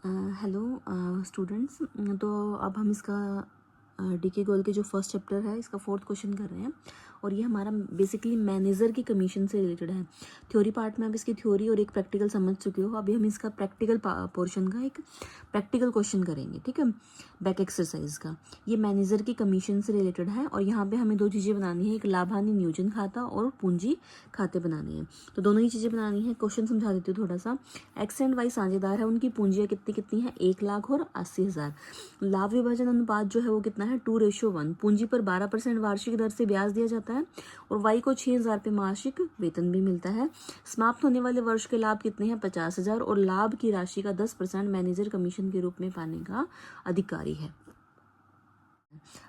Hello students. तो अब हम इसका डीके गोयल के जो फर्स्ट चैप्टर है इसका फोर्थ क्वेश्चन कर रहे हैं और ये हमारा बेसिकली मैनेजर की कमीशन से रिलेटेड है। थ्योरी पार्ट में अब इसकी थ्योरी और एक प्रैक्टिकल समझ चुके हो। अभी हम इसका प्रैक्टिकल पोर्शन का एक प्रैक्टिकल क्वेश्चन करेंगे, ठीक है, बैक एक्सरसाइज का। ये मैनेजर की कमीशन से रिलेटेड है और यहाँ पे हमें दो चीज़ें बनानी है, एक लाभ हानि नियोजन खाता और पूंजी खाते बनानी है। तो दोनों ही चीज़ें बनानी है। क्वेश्चन समझा देती हूँ थोड़ा सा। एक्स एंड वाई साझेदार है, उनकी पूंजियाँ कितनी कितनी है, 1,00,000 और 80,000। लाभ विभाजन अनुपात जो है वो कितना है, 2:1। पूंजी पर 12% वार्षिक दर से ब्याज दिया जाता है और वाई को 6,000 रुपये मासिक वेतन भी मिलता है। समाप्त होने वाले वर्ष के लाभ कितने हैं, 50,000 और लाभ की राशि का 10% मैनेजर कमीशन के रूप में पाने का अधिकारी है।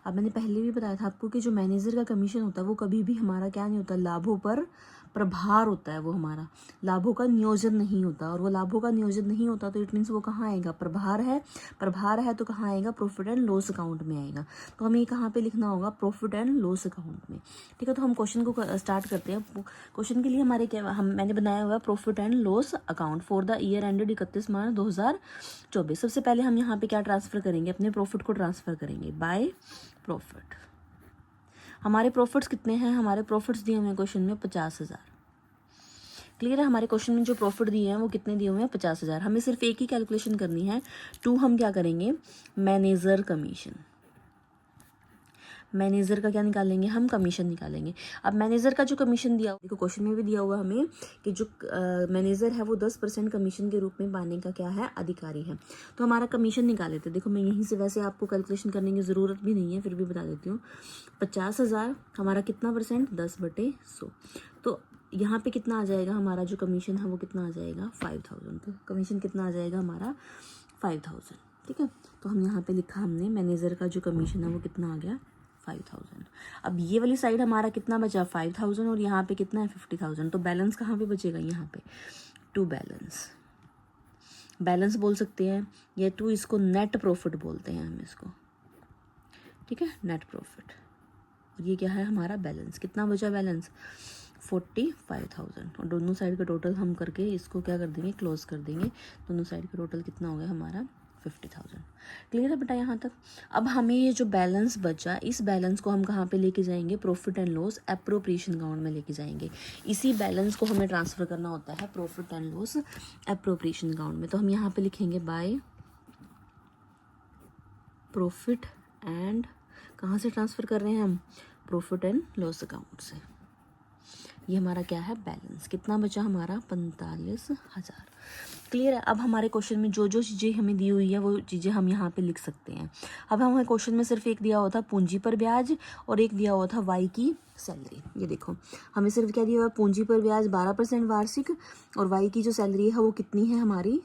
अब मैंने पहले भी बताया था आपको कि जो मैनेजर का कमीशन होता है वो कभी भी हमारा क्या नहीं होता, लाभों पर प्रभार होता है। वो हमारा लाभों का नियोजन नहीं होता और वो लाभों का नियोजन नहीं होता तो इट मीन्स वो कहाँ आएगा, प्रभार है। प्रभार है तो कहाँ आएगा, प्रॉफिट एंड लॉस अकाउंट में आएगा। तो हमें ये कहाँ पे लिखना होगा, प्रॉफिट एंड लॉस अकाउंट में। ठीक है, तो हम क्वेश्चन को स्टार्ट करते हैं। क्वेश्चन के लिए हमारे क्या मैंने बनाया हुआ profit and loss account for the year ended 31 मार्च 2024। सबसे पहले हम यहाँ पे क्या ट्रांसफर करेंगे, अपने प्रॉफिट को ट्रांसफर करेंगे बाय प्रॉफिट। हमारे प्रॉफिट्स कितने हैं, हमारे प्रॉफिट्स दिए हुए हैं क्वेश्चन में 50,000। क्लियर है, हमारे क्वेश्चन में जो प्रॉफिट दिए हैं वो कितने दिए हुए हैं, 50,000। हमें सिर्फ एक ही कैलकुलेशन करनी है, टू हम क्या करेंगे, मैनेजर कमीशन। मैनेजर का क्या निकालेंगे, हम कमीशन निकालेंगे। अब मैनेजर का जो कमीशन दिया, देखो क्वेश्चन में भी दिया हुआ हमें कि जो मैनेजर है वो 10% कमीशन के रूप में पाने का क्या है, अधिकारी है। तो हमारा कमीशन निकाले थे। देखो मैं यहीं से, वैसे आपको कैलकुलेशन करने की ज़रूरत भी नहीं है, फिर भी बता देती हूँ। 50,000 हमारा कितना परसेंट, 10/100। तो यहाँ पे कितना आ जाएगा, हमारा जो कमीशन है वो कितना आ जाएगा, 5,000। तो कमीशन कितना आ जाएगा हमारा, 5,000। ठीक है, तो हम यहाँ पे लिखा हमने मैनेजर का जो कमीशन है वो कितना आ गया, 5,000। अब ये वाली साइड हमारा कितना बचा, 5,000 और यहाँ पे कितना है, 50,000। तो बैलेंस कहाँ पे बचेगा, यहाँ पे टू बैलेंस। बैलेंस बोल सकते हैं या टू, इसको नेट प्रॉफिट बोलते हैं हम इसको। ठीक है, नेट प्रॉफिट। और ये क्या है हमारा बैलेंस, कितना बचा बैलेंस, 45,000। और दोनों साइड का टोटल हम करके इसको क्या कर देंगे, क्लोज कर देंगे। दोनों साइड का टोटल कितना हो गया हमारा, 50,000। क्लियर है बेटा यहाँ तक। अब हमें ये जो बैलेंस बचा, इस बैलेंस को हम कहाँ पे लेके जाएंगे, profit and loss appropriation account में लेके जाएंगे। इसी बैलेंस को हमें ट्रांसफर करना होता है profit and loss appropriation account में। तो हम यहाँ पे लिखेंगे बाय प्रॉफिट एंड, कहाँ से ट्रांसफ़र कर रहे हैं हम, प्रॉफिट एंड लॉस अकाउंट से। ये हमारा क्या है, बैलेंस कितना बचा हमारा, 45,000। क्लियर है। अब हमारे क्वेश्चन में जो जो चीज़ें हमें दी हुई है वो चीज़ें हम यहाँ पे लिख सकते हैं। अब हमें क्वेश्चन में सिर्फ एक दिया हुआ था पूंजी पर ब्याज और एक दिया हुआ था वाई की सैलरी। ये देखो हमें सिर्फ क्या दिया हुआ है, पूंजी पर ब्याज 12% वार्षिक और वाई की जो सैलरी है वो कितनी है हमारी,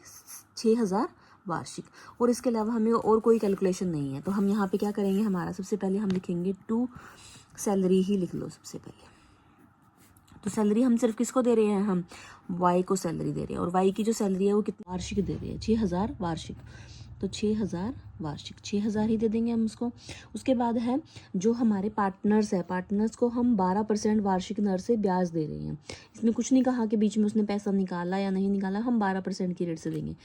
6,000 वार्षिक। और इसके अलावा हमें और कोई कैलकुलेशन नहीं है। तो हम यहाँ पे क्या करेंगे, हमारा सबसे पहले हम लिखेंगे टू सैलरी ही लिख लो सबसे पहले। तो सैलरी हम सिर्फ किसको दे रहे हैं, हम वाई को सैलरी दे रहे हैं और वाई की जो सैलरी है वो कितनी वार्षिक दे रहे हैं, 6,000 वार्षिक। तो 6,000 वार्षिक, 6,000 ही दे देंगे हम उसको। उसके बाद है जो हमारे पार्टनर्स है, पार्टनर्स को हम 12% वार्षिक दर से ब्याज दे रहे हैं। इसमें कुछ नहीं कहा कि बीच में उसने पैसा निकाला या नहीं निकाला, हम 12% की रेट से देंगे।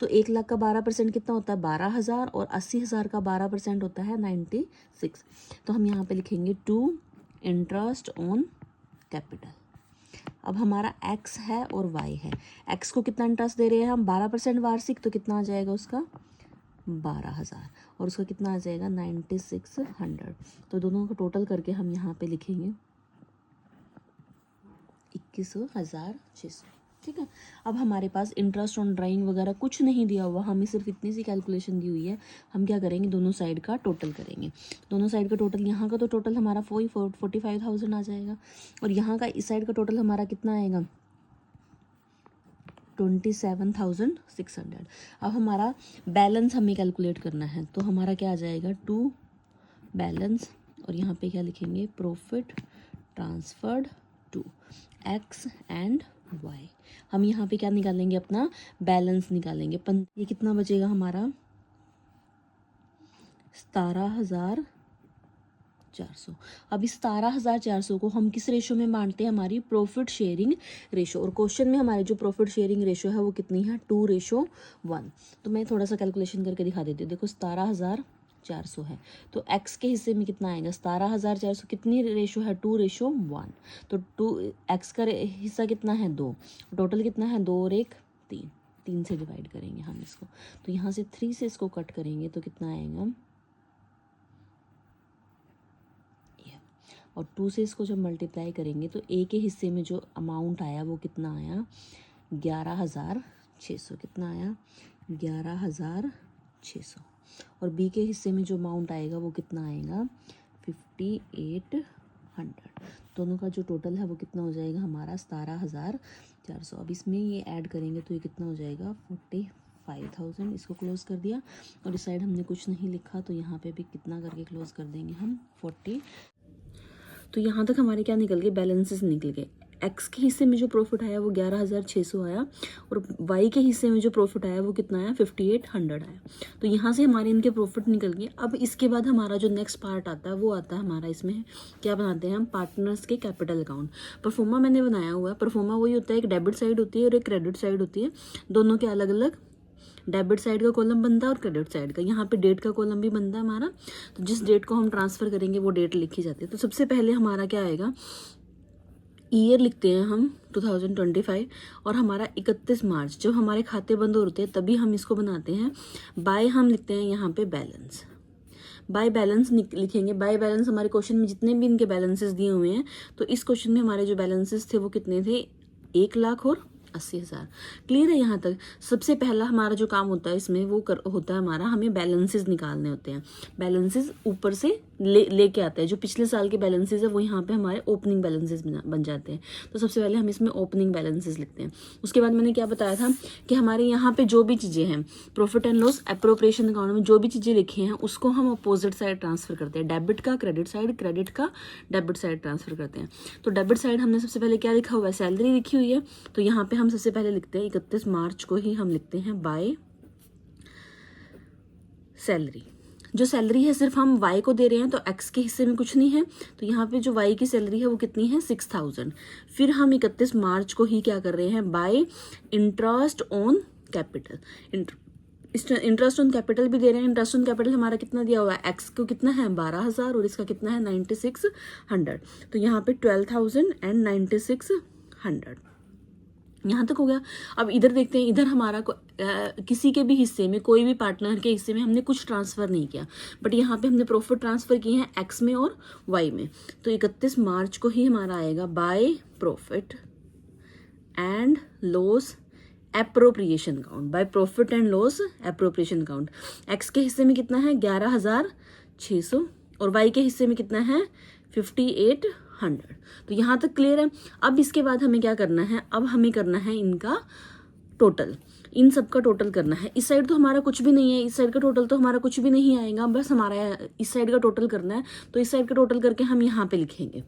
तो 1,00,000 का 12% कितना होता है, 12,000 और 80,000 का 12% होता है 96। तो हम यहाँ पे लिखेंगे टू इंटरेस्ट ऑन कैपिटल। अब हमारा x है और y है। x को कितना इंटरेस्ट दे रहे हैं हम, 12% वार्षिक। तो कितना आ जाएगा उसका, 12,000 और उसका कितना आ जाएगा, 9600। तो दोनों का टोटल करके हम यहाँ पे लिखेंगे 21,600। ठीक है। अब हमारे पास इंटरेस्ट ऑन ड्राइंग वगैरह कुछ नहीं दिया हुआ, हमें सिर्फ इतनी सी कैलकुलेशन दी हुई है। हम क्या करेंगे, दोनों साइड का टोटल करेंगे। दोनों साइड का टोटल, यहाँ का तो टोटल हमारा 45,000 आ जाएगा और यहाँ का इस साइड का टोटल हमारा कितना आएगा, 27,600। अब हमारा बैलेंस हमें कैलकुलेट करना है। तो हमारा क्या आ जाएगा, टू बैलेंस और यहाँ पे क्या लिखेंगे, profit transferred to X and Y. हम यहाँ पे क्या निकालेंगे, अपना बैलेंस निकालेंगे। ये कितना बचेगा हमारा, 17,400। 17,400। अब इस 17,400 को हम किस रेशो में बांटते हैं, हमारी प्रॉफिट शेयरिंग रेशो। और क्वेश्चन में हमारी जो प्रॉफिट शेयरिंग रेशो है वो कितनी है, 2:1। तो मैं थोड़ा सा कैलकुलेशन करके दिखा देती हूँ। देखो 17,400 है तो x के हिस्से में कितना आएगा, 17,400 कितनी रेशो है, 2:1। तो 2x का हिस्सा कितना है, 2। टोटल कितना है, 2 और 1 3। 3 से डिवाइड करेंगे हम इसको, तो यहाँ से 3 से इसको कट करेंगे तो कितना आएगा, और 2 से इसको जब मल्टीप्लाई करेंगे तो a के हिस्से में जो अमाउंट आया वो कितना आया, 11,600। कितना आया, 11,600। और b के हिस्से में जो अमाउंट आएगा वो कितना आएगा, 5,800। दोनों का जो टोटल है वो कितना हो जाएगा हमारा, 17,400। अब इसमें ये ऐड करेंगे तो ये कितना हो जाएगा, 45,000। इसको क्लोज कर दिया, और इस साइड हमने कुछ नहीं लिखा तो यहाँ पे भी कितना करके क्लोज कर देंगे हम, 40। तो यहाँ तक हमारे क्या निकल गए, बैलेंसेस निकल गए। एक्स के हिस्से में जो प्रॉफिट आया वो 11,600 आया, और वाई के हिस्से में जो प्रॉफिट आया वो कितना आया, 5,800 आया। तो यहाँ से हमारे इनके प्रॉफिट निकल गए। अब इसके बाद हमारा जो नेक्स्ट पार्ट आता है वो आता है हमारा, इसमें क्या बनाते हैं हम, पार्टनर्स के कैपिटल अकाउंट। परफॉर्मा मैंने बनाया हुआ है। परफॉर्मा वही होता है, एक डेबिट साइड होती है और एक क्रेडिट साइड होती है, दोनों के अलग अलग डेबिट साइड का कॉलम बनता है और क्रेडिट साइड का। यहाँ पे डेट का कॉलम भी बनता है हमारा, तो जिस डेट को हम ट्रांसफ़र करेंगे वो डेट लिखी जाती है। तो सबसे पहले हमारा क्या आएगा, ईयर लिखते हैं हम 2025, और हमारा 31 मार्च जब हमारे खाते बंद होते हैं तभी हम इसको बनाते हैं। बाय हम लिखते हैं यहाँ पे बैलेंस, बाय बैलेंस लिखेंगे। बाय बैलेंस हमारे क्वेश्चन में जितने भी इनके बैलेंसेस दिए हुए हैं, तो इस क्वेश्चन में हमारे जो बैलेंसेस थे वो कितने थे, 1,00,000 और 80,000। क्लियर है यहाँ तक। सबसे पहला हमारा जो काम होता है इसमें वो होता है हमारा, हमें बैलेंसेस निकालने होते हैं। बैलेंसेस ऊपर से लेके आते हैं, जो पिछले साल के बैलेंसेस है वो यहाँ पे हमारे ओपनिंग बैलेंसेस बन जाते हैं। तो सबसे पहले हम इसमें ओपनिंग बैलेंसेस लिखते हैं। उसके बाद मैंने क्या बताया था कि हमारे यहाँ पे जो भी चीज़ें हैं, profit and loss appropriation account में जो भी चीज़ें लिखी हैं उसको हम अपोजिट साइड ट्रांसफर करते हैं। डेबिट का क्रेडिट साइड, क्रेडिट का डेबिट साइड ट्रांसफर करते हैं। तो डेबिट साइड हमने सबसे पहले क्या लिखा हुआ है, सैलरी लिखी हुई है, तो यहाँ पे हम सबसे पहले लिखते हैं 31 मार्च को ही हम लिखते हैं बाय सैलरी। जो सैलरी है सिर्फ हम वाई को दे रहे हैं, तो एक्स के हिस्से में कुछ नहीं है, तो यहाँ पे जो वाई की सैलरी है वो कितनी है, 6,000। फिर हम 31 मार्च को ही क्या कर रहे हैं, bye interest on capital. Interest on capital भी दे रहे हैं। इंटरेस्ट ऑन कैपिटल हमारा कितना दिया हुआ है, एक्स को कितना है 12,000 और इसका कितना है 9,600, तो यहाँ पे 12,000 एंड 9,600। यहाँ तक हो गया। अब इधर देखते हैं, इधर हमारा किसी के भी हिस्से में, कोई भी पार्टनर के हिस्से में हमने कुछ ट्रांसफ़र नहीं किया, बट यहाँ पे हमने प्रॉफिट ट्रांसफ़र किए हैं एक्स में और वाई में। तो 31 मार्च को ही हमारा आएगा by profit and loss appropriation account, by profit and loss appropriation account. X के हिस्से में कितना है 11,600 और वाई के हिस्से में कितना है 5,800। तो यहाँ तक क्लियर है। अब इसके बाद हमें क्या करना है, अब हमें करना है इनका टोटल, इन सब का टोटल करना है। इस साइड तो हमारा कुछ भी नहीं है, इस साइड का टोटल तो हमारा कुछ भी नहीं आएगा, बस हमारा इस साइड का टोटल करना है। तो इस साइड का टोटल करके हम यहाँ पे लिखेंगे।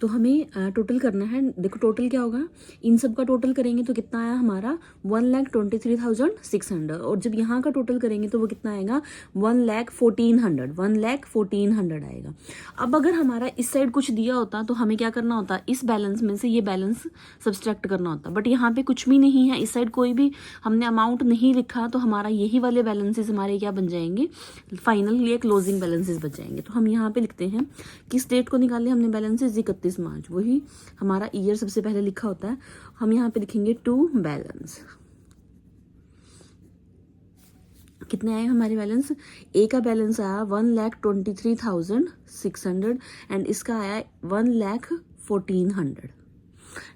तो हमें टोटल करना है। देखो टोटल क्या होगा, इन सब का टोटल करेंगे तो कितना आया हमारा 1,23,600, और जब यहाँ का टोटल करेंगे तो वो कितना आएगा 1,14,100 आएगा। अब अगर हमारा इस साइड कुछ दिया होता तो हमें क्या करना होता, इस बैलेंस में से ये बैलेंस सब्सट्रैक्ट करना होता, बट यहाँ पे कुछ भी नहीं है, इस साइड कोई भी हमने अमाउंट नहीं लिखा, तो हमारा यही वाले बैलेंसेस हमारे क्या बन जाएंगे, फाइनल ये क्लोजिंग बैलेंसेस बच जाएंगे। तो हम यहाँ पे लिखते हैं किस डेट को निकाले हमने बैलेंसेस, 31 मार्च, वही हमारा ईयर सबसे पहले लिखा होता है। हम यहाँ पे लिखेंगे टू बैलेंस। कितने आए हमारे बैलेंस, ए का बैलेंस आया 1,23,600 एंड इसका आया 1,14,000।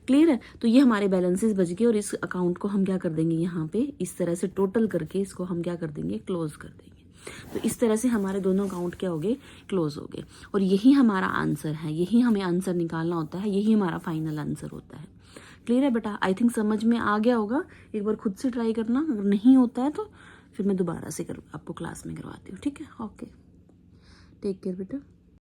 क्लियर है। तो ये हमारे बैलेंसेस बच गए और इस अकाउंट को हम क्या कर देंगे, यहाँ पे इस तरह से टोटल करके इसको हम क्या कर देंगे, क्लोज कर देंगे। तो इस तरह से हमारे दोनों अकाउंट क्या हो गए, क्लोज हो गए। और यही हमारा आंसर है, यही हमें आंसर निकालना होता है, यही हमारा फाइनल आंसर होता है। क्लियर है बेटा, आई थिंक समझ में आ गया होगा। एक बार खुद से ट्राई करना, अगर नहीं होता है तो फिर मैं दोबारा से आपको क्लास में करवाती हूँ। ठीक है, ओके, टेक केयर बेटा।